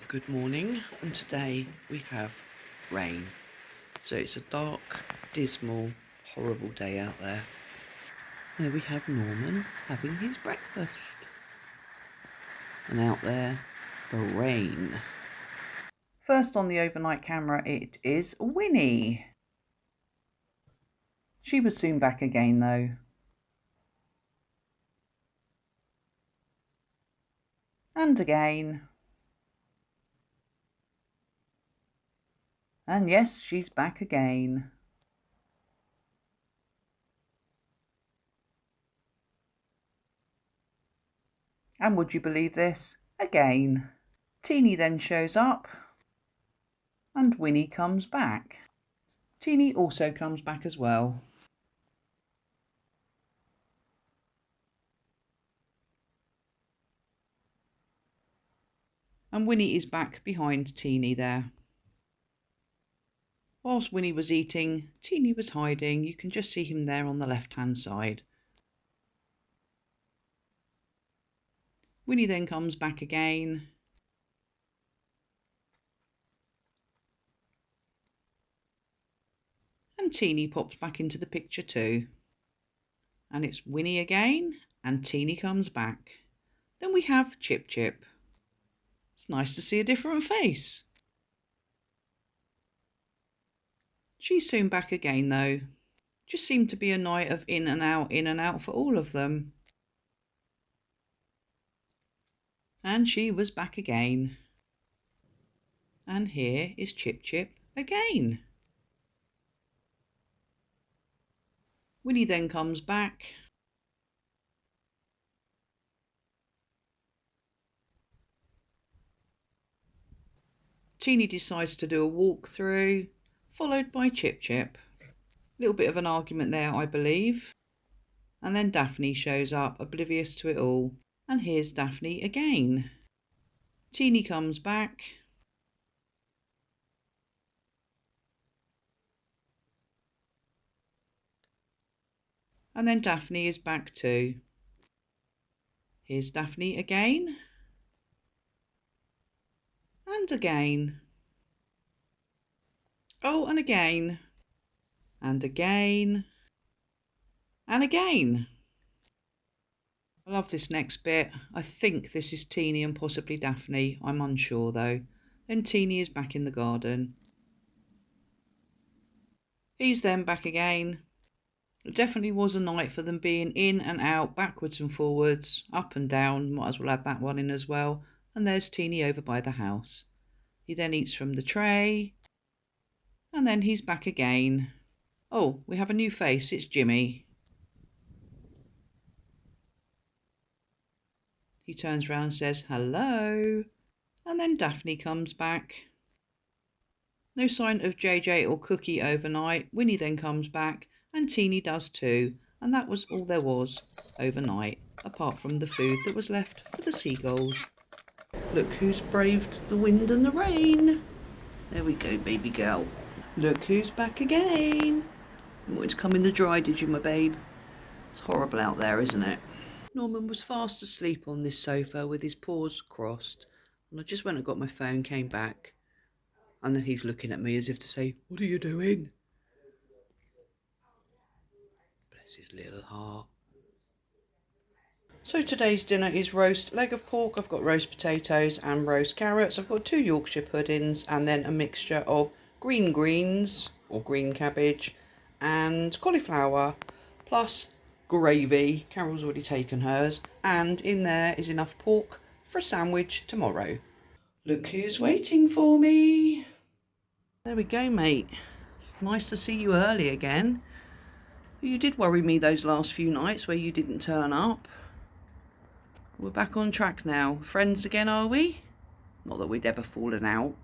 Good morning, and today we have rain. So it's a dark, dismal, horrible day out there. There we have Norman having his breakfast. And out there, the rain. First on the overnight camera it is Winnie. She was soon back again though. And again. And yes, she's back again. And would you believe this? Again. Teeny then shows up. And Winnie comes back. Teeny also comes back as well. And Winnie is back behind Teeny there. Whilst Winnie was eating, Teeny was hiding. You can just see him there on the left-hand side. Winnie then comes back again. And Teeny pops back into the picture too. And it's Winnie again, and Teeny comes back. Then we have Chip Chip. It's nice to see a different face. She's soon back again though. Just seemed to be a night of in and out for all of them. And she was back again. And here is Chip Chip again. Winnie then comes back. Teeny decides to do a walkthrough, followed by Chip Chip. Little bit of an argument there, I believe. And then Daphne shows up, oblivious to it all. And here's Daphne again. Teeny comes back. And then Daphne is back too. Here's Daphne again. And again. Oh, and again. And again. And again. I love this next bit. I think this is Teeny and possibly Daphne. I'm unsure though. Then Teeny is back in the garden. He's then back again. It definitely was a night for them being in and out, backwards and forwards, up and down. Might as well add that one in as well. And there's Teeny over by the house. He then eats from the tray. And then he's back again. Oh, we have a new face. It's Jimmy. He turns around and says, hello. And then Daphne comes back. No sign of JJ or Cookie overnight. Winnie then comes back. And Teeny does too. And that was all there was overnight, apart from the food that was left for the seagulls. Look who's braved the wind and the rain. There we go, baby girl. Look who's back again. You wanted to come in the dry, did you, my babe? It's horrible out there, isn't it? Norman was fast asleep on this sofa with his paws crossed. And I just went and got my phone, came back. And then he's looking at me as if to say, what are you doing? Bless his little heart. So today's dinner is roast leg of pork. I've got roast potatoes and roast carrots. I've got 2 Yorkshire puddings and then a mixture of green greens or green cabbage and cauliflower plus gravy. Carol's already taken hers. And in there is enough pork for a sandwich tomorrow. Look who's waiting for me. There we go, mate. It's nice to see you early again. You did worry me those last few nights where you didn't turn up. We're back on track now. Friends again, are we? Not that we'd ever fallen out.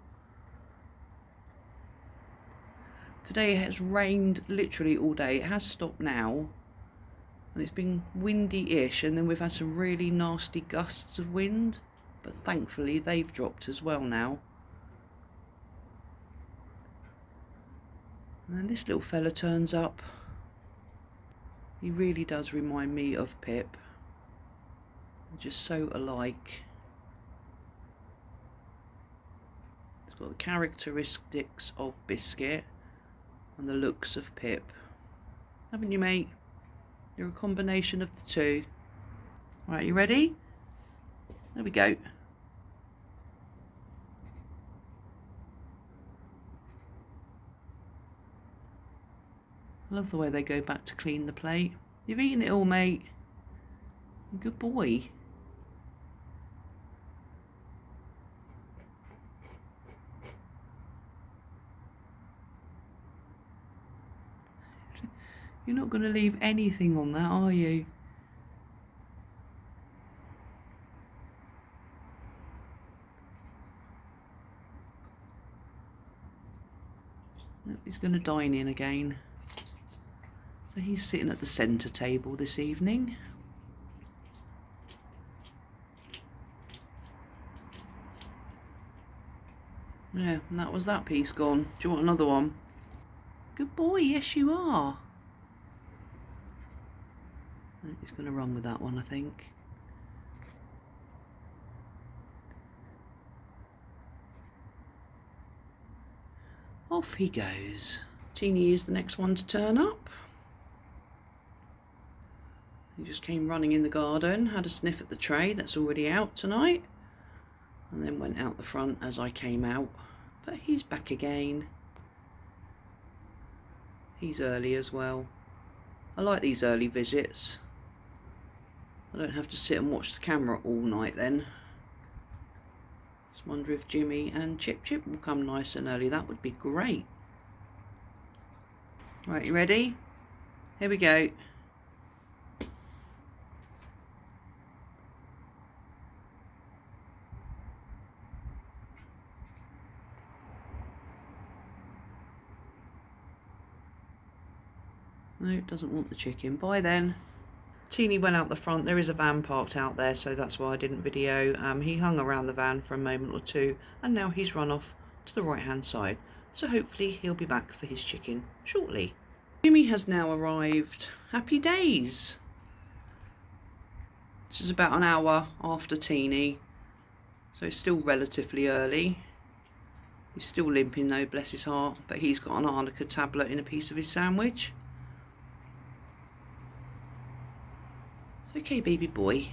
Today it has rained literally all day. It has stopped now. And it's been windy-ish, and then we've had some really nasty gusts of wind. But thankfully they've dropped as well now. And then this little fella turns up. He really does remind me of Pip. Just so alike. It's got the characteristics of Biscuit and the looks of Pip. Haven't you, mate? You're a combination of the two. Right, you ready? There we go. I love the way they go back to clean the plate. You've eaten it all, mate. Good boy. You're not going to leave anything on that, are you? Nope, he's going to dine in again. So he's sitting at the centre table this evening. Yeah, and that was that piece gone. Do you want another one? Good boy, yes you are. He's going to run with that one, I think. Off he goes. Teeny is the next one to turn up. He just came running in the garden, had a sniff at the tray that's already out tonight, and then went out the front as I came out. But he's back again. He's early as well. I like these early visits. I don't have to sit and watch the camera all night then. Just wonder if Jimmy and Chip Chip will come nice and early. That would be great. Right, you ready? Here we go. No, doesn't want the chicken. Bye then. Teeny went out the front. There is a van parked out there, so that's why I didn't video. He hung around the van for a moment or two, and now he's run off to the right hand side. So hopefully he'll be back for his chicken shortly. Jimmy has now arrived. Happy days. This is about an hour after Teeny, so it's still relatively early. He's still limping though, bless his heart, but he's got an Arnica tablet in a piece of his sandwich. Okay, baby boy.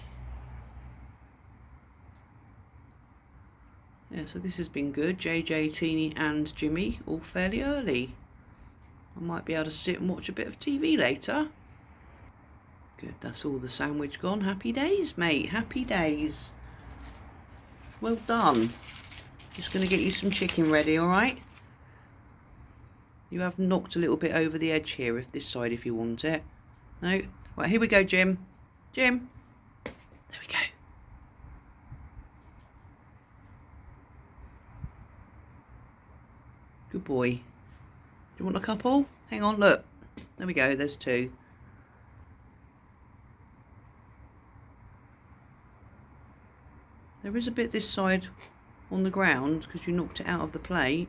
Yeah, so this has been good. JJ, Teeny and Jimmy all fairly early. I might be able to sit and watch a bit of TV later. Good, that's all the sandwich gone. Happy days, mate. Happy days. Well done. Just going to get you some chicken ready, alright? You have knocked a little bit over the edge here, if this side if you want it. No? Right, here we go, Jim. Jim, there we go. Good boy. Do you want a couple? Hang on, look. There we go, there's two. There is a bit this side on the ground because you knocked it out of the plate.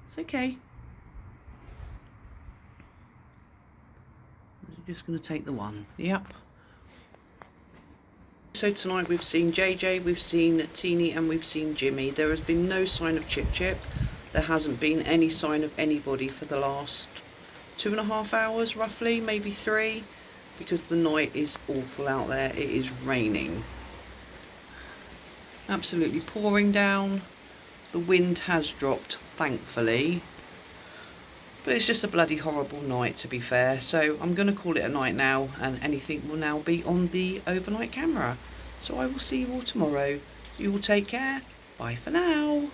It's okay. I'm just going to take the one. Yep. So tonight we've seen JJ, we've seen Teeny and we've seen Jimmy. There has been no sign of Chip Chip. There hasn't been any sign of anybody for the last 2.5 hours roughly, maybe 3, because the night is awful out there. It is raining. Absolutely pouring down. The wind has dropped, thankfully. But it's just a bloody horrible night, to be fair. So I'm going to call it a night now, and anything will now be on the overnight camera. So I will see you all tomorrow. You all take care. Bye for now.